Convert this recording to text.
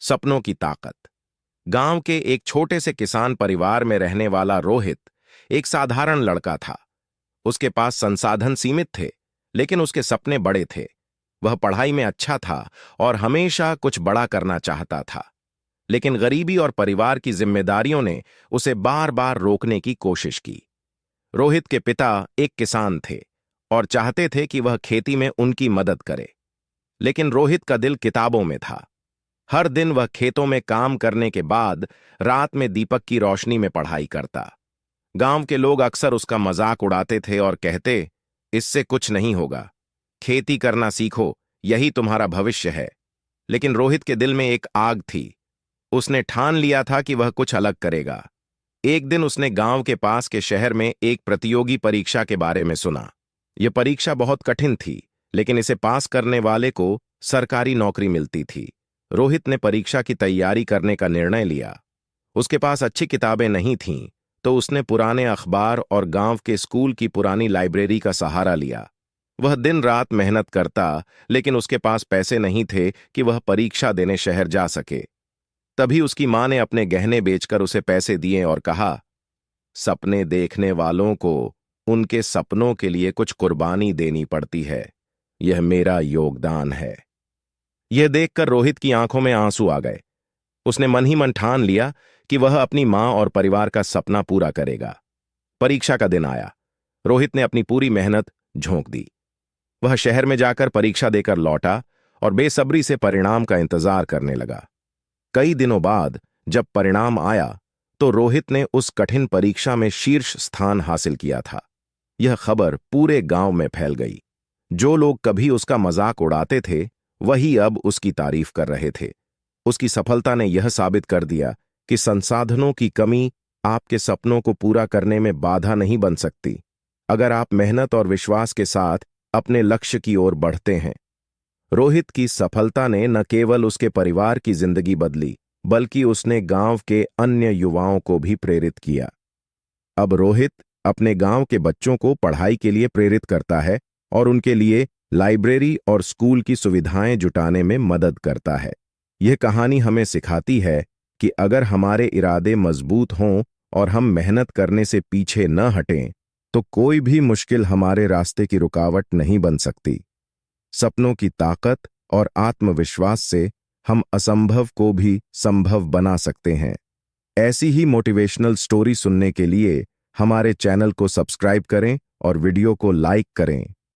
सपनों की ताकत। गांव के एक छोटे से किसान परिवार में रहने वाला रोहित एक साधारण लड़का था। उसके पास संसाधन सीमित थे, लेकिन उसके सपने बड़े थे। वह पढ़ाई में अच्छा था और हमेशा कुछ बड़ा करना चाहता था। लेकिन गरीबी और परिवार की जिम्मेदारियों ने उसे बार बार रोकने की कोशिश की। रोहित के पिता एक किसान थे और चाहते थे कि वह खेती में उनकी मदद करे। लेकिन रोहित का दिल किताबों में था। हर दिन वह खेतों में काम करने के बाद रात में दीपक की रोशनी में पढ़ाई करता। गांव के लोग अक्सर उसका मजाक उड़ाते थे और कहते, इससे कुछ नहीं होगा, खेती करना सीखो, यही तुम्हारा भविष्य है। लेकिन रोहित के दिल में एक आग थी। उसने ठान लिया था कि वह कुछ अलग करेगा। एक दिन उसने गांव के पास के शहर में एक प्रतियोगी परीक्षा के बारे में सुना। यह परीक्षा बहुत कठिन थी, लेकिन इसे पास करने वाले को सरकारी नौकरी मिलती थी। रोहित ने परीक्षा की तैयारी करने का निर्णय लिया। उसके पास अच्छी किताबें नहीं थीं, तो उसने पुराने अखबार और गांव के स्कूल की पुरानी लाइब्रेरी का सहारा लिया। वह दिन रात मेहनत करता, लेकिन उसके पास पैसे नहीं थे कि वह परीक्षा देने शहर जा सके। तभी उसकी मां ने अपने गहने बेचकर उसे पैसे दिए और कहा, सपने देखने वालों को उनके सपनों के लिए कुछ कुर्बानी देनी पड़ती है। यह मेरा योगदान है। यह देखकर रोहित की आंखों में आंसू आ गए। उसने मन ही मन ठान लिया कि वह अपनी मां और परिवार का सपना पूरा करेगा। परीक्षा का दिन आया। रोहित ने अपनी पूरी मेहनत झोंक दी। वह शहर में जाकर परीक्षा देकर लौटा और बेसब्री से परिणाम का इंतजार करने लगा। कई दिनों बाद जब परिणाम आया, तो रोहित ने उस कठिन परीक्षा में शीर्ष स्थान हासिल किया था। यह खबर पूरे गांव में फैल गई। जो लोग कभी उसका मजाक उड़ाते थे, वही अब उसकी तारीफ कर रहे थे। उसकी सफलता ने यह साबित कर दिया कि संसाधनों की कमी आपके सपनों को पूरा करने में बाधा नहीं बन सकती, अगर आप मेहनत और विश्वास के साथ अपने लक्ष्य की ओर बढ़ते हैं। रोहित की सफलता ने न केवल उसके परिवार की जिंदगी बदली, बल्कि उसने गांव के अन्य युवाओं को भी प्रेरित किया। अब रोहित अपने गांव के बच्चों को पढ़ाई के लिए प्रेरित करता है और उनके लिए लाइब्रेरी और स्कूल की सुविधाएं जुटाने में मदद करता है। यह कहानी हमें सिखाती है कि अगर हमारे इरादे मजबूत हों और हम मेहनत करने से पीछे न हटें, तो कोई भी मुश्किल हमारे रास्ते की रुकावट नहीं बन सकती। सपनों की ताकत और आत्मविश्वास से हम असंभव को भी संभव बना सकते हैं। ऐसी ही मोटिवेशनल स्टोरी सुनने के लिए हमारे चैनल को सब्सक्राइब करें और वीडियो को लाइक करें।